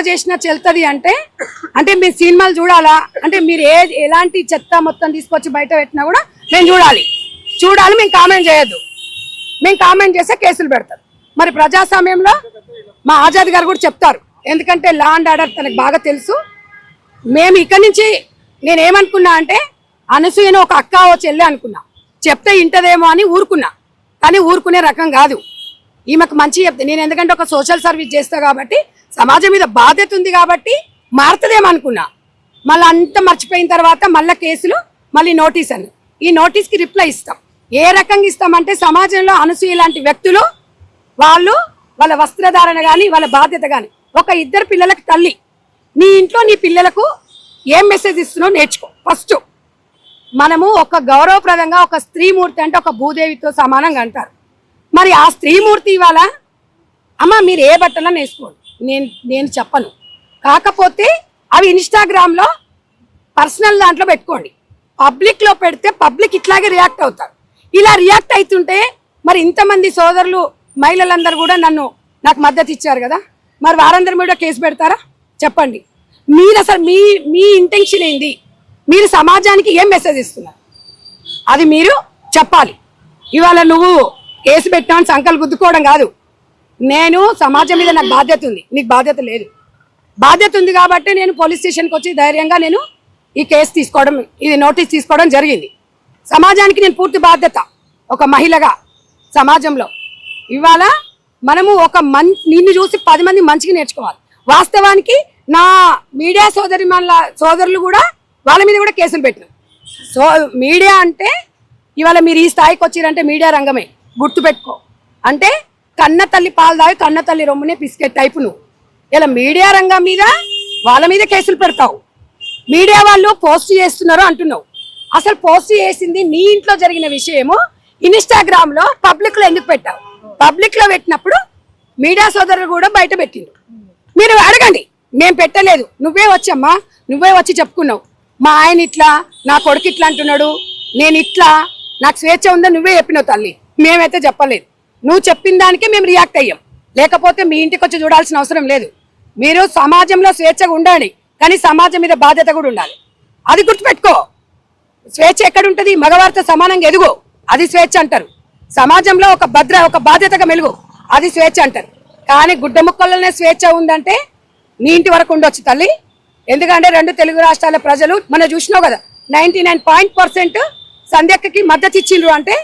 చేసినా చెల్తది అంటే మీరు సినిమాలు చూడాలా అంటే మీరు ఎలాంటి చెత్త మొత్తం తీసుకొచ్చి బయట పెట్టినా కూడా మేము చూడాలి మేము కామెంట్ చేయొద్దు. మేము కామెంట్ చేస్తే కేసులు పెడతారు. మరి ప్రజాస్వామ్యంలో మా ఆజాద్ గారు కూడా చెప్తారు, ఎందుకంటే లా అండ్ ఆర్డర్ తనకు బాగా తెలుసు. మేము ఇక్కడి నుంచి నేనేమనుకున్నా అంటే అనసూయను ఒక అక్క ఓ చెల్లె అనుకున్నా, చెప్తే ఇంటదేమో అని ఊరుకున్నా. కానీ ఊరుకునే రకం కాదు, ఈమెకు మంచి చెప్తే నేను ఎందుకంటే ఒక సోషల్ సర్వీస్ చేస్తా కాబట్టి సమాజం మీద బాధ్యత ఉంది కాబట్టి మారుతుందేమో అనుకున్నా. మళ్ళీ అంతా మర్చిపోయిన తర్వాత మళ్ళీ కేసులు, మళ్ళీ నోటీస్ అని. ఈ నోటీస్కి రిప్లై ఇస్తాం. ఏ రకంగా ఇస్తామంటే సమాజంలో అనసూయ లాంటి వ్యక్తులు వాళ్ళ వస్త్రధారణ కానీ వాళ్ళ బాధ్యత కానీ, ఒక ఇద్దరు పిల్లలకు తల్లి, నీ ఇంట్లో నీ పిల్లలకు ఏం మెసేజ్ ఇస్తున్నావు నేర్చుకో. ఫస్ట్ మనము ఒక గౌరవప్రదంగా ఒక స్త్రీమూర్తి అంటే ఒక భూదేవితో సమానంగా అంటారు. మరి ఆ స్త్రీమూర్తి ఇవాళ అమ్మ మీరు ఏ బట్టలను వేసుకోండి, నేను చెప్పను. కాకపోతే అవి ఇన్స్టాగ్రామ్లో పర్సనల్ దాంట్లో పెట్టుకోండి. పబ్లిక్లో పెడితే పబ్లిక్ ఇట్లాగే రియాక్ట్ అవుతారు. ఇలా రియాక్ట్ అవుతుంటే మరి ఇంతమంది సోదరులు మహిళలందరూ కూడా నాకు మద్దతు ఇచ్చారు కదా, మరి వారందరి మీద కేసు పెడతారా చెప్పండి. మీరు అసలు మీ ఇంటెన్షన్ ఏంది, మీరు సమాజానికి ఏం మెసేజ్ ఇస్తున్నారు అది మీరు చెప్పాలి. ఇవాళ నువ్వు కేసు పెట్టామని సంకలు గుద్దుకోవడం కాదు. నేను సమాజం మీద నాకు బాధ్యత ఉంది, నీకు బాధ్యత లేదు. బాధ్యత ఉంది కాబట్టి నేను పోలీస్ స్టేషన్కి వచ్చి ధైర్యంగా నేను ఈ కేసు తీసుకోవడం, ఇది నోటీస్ తీసుకోవడం జరిగింది. సమాజానికి నేను పూర్తి బాధ్యత ఒక మహిళగా సమాజంలో. ఇవాళ మనము నిన్ను చూసి 10 మంది మంచిగా నేర్చుకోవాలి. వాస్తవానికి నా మీడియా సోదరులు కూడా వాళ్ళ మీద కూడా కేసులు పెట్టినాం. మీడియా అంటే ఇవాళ మీరు ఈ స్థాయికి వచ్చిరంటే మీడియా రంగమే, గుర్తుపెట్టుకో. అంటే కన్న తల్లి పాలు దాగి కన్న తల్లి రొమ్మునే పిసికే టైపు నువ్వు. ఇలా మీడియా రంగం మీద వాళ్ళ మీద కేసులు పెడతావు. మీడియా వాళ్ళు పోస్ట్ చేస్తున్నారు అంటున్నావు. అసలు పోస్ట్ చేసింది నీ ఇంట్లో జరిగిన విషయము ఇన్స్టాగ్రామ్లో పబ్లిక్లో ఎందుకు పెట్టావు? పబ్లిక్లో పెట్టినప్పుడు మీడియా సోదరులు కూడా బయట పెట్టిండ్రు. మీరు అడగండి, మేము పెట్టలేదు, నువ్వే వచ్చమ్మా, నువ్వే వచ్చి చెప్పుకున్నావు. మా ఆయన ఇట్లా, నా కొడుకు ఇట్లా అంటున్నాడు, నేను ఇట్లా, నాకు స్వేచ్ఛ ఉందని నువ్వే చెప్పినావు తల్లి, మేమైతే చెప్పలేదు. నువ్వు చెప్పిన దానికే మేము రియాక్ట్ అయ్యాం. లేకపోతే మీ ఇంటికి వచ్చి చూడాల్సిన అవసరం లేదు. మీరు సమాజంలో స్వేచ్ఛగా ఉండాలి, కానీ సమాజం మీద బాధ్యత కూడా ఉండాలి. అది గుర్తుపెట్టుకో. స్వేచ్ఛ ఎక్కడుంటుంది? మగవారితో సమానంగా ఎదుగు, అది స్వేచ్ఛ అంటారు. సమాజంలో ఒక బాధ్యతగా మెలుగు, అది స్వేచ్ఛ అంటారు. కానీ గుడ్డ ముక్కల్లోనే స్వేచ్ఛ ఉందంటే నీ ఇంటి వరకు ఉండొచ్చు తల్లి. ఎందుకంటే 2 తెలుగు రాష్ట్రాల ప్రజలు మనం చూసినావు కదా, 99% సంధ్యక్కకి మద్దతు ఇచ్చిండ్రు అంటే